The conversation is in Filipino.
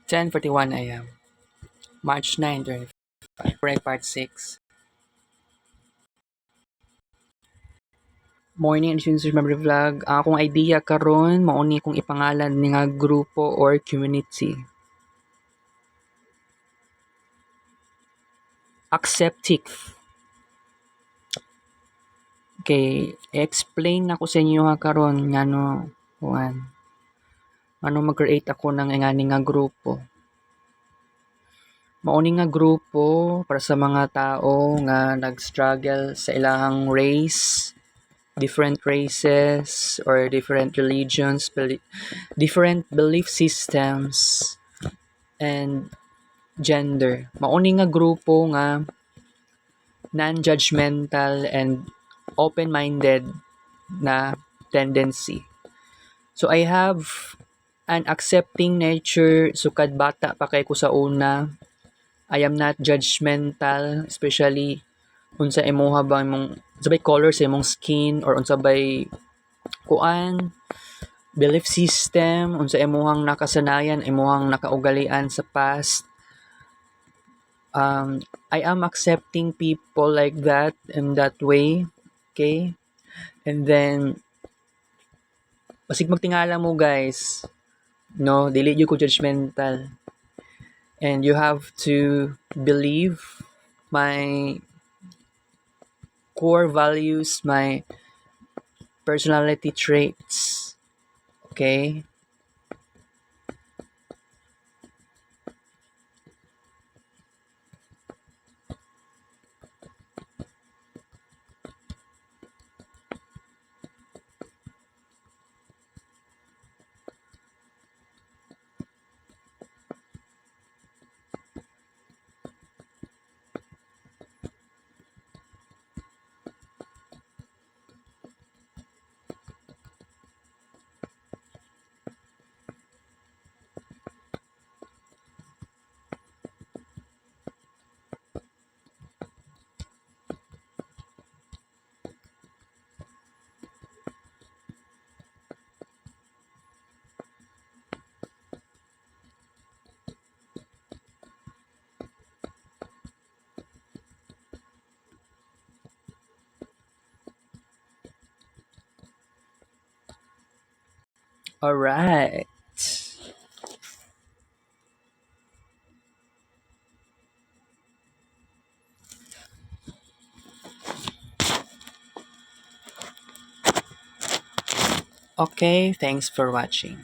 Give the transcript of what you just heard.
10:41 a.m. March 9, 2025. Break part 6. Morning and students remember vlog. Ang akong idea karon mao ni kung ipangalan ni nga grupo or community. Acceptic. Okay, explain na ko sa inyo ha karon ngano kuan. Ano mag-create ako ng ingani nga grupo. Mao ni nga grupo para sa mga tao nga nag-struggle sa ilahang race, different races or different religions, different belief systems and gender. Mao ni nga grupo nga non-judgmental and open-minded na tendency. So I have an accepting nature, sukad bata pa kay ko sa una. I am not judgmental, especially unsa imuha ba imong unsabay color sa imong skin or unsabay kuan belief system, unsa imuhang nakasanayan, imuhang nakaugalian sa past. I am accepting people like that in that way. Okay? And then basig magtingala mo guys, no, dili jud ko judgmental. And you have to believe my core values, my personality traits. Okay? All right. Okay, thanks for watching.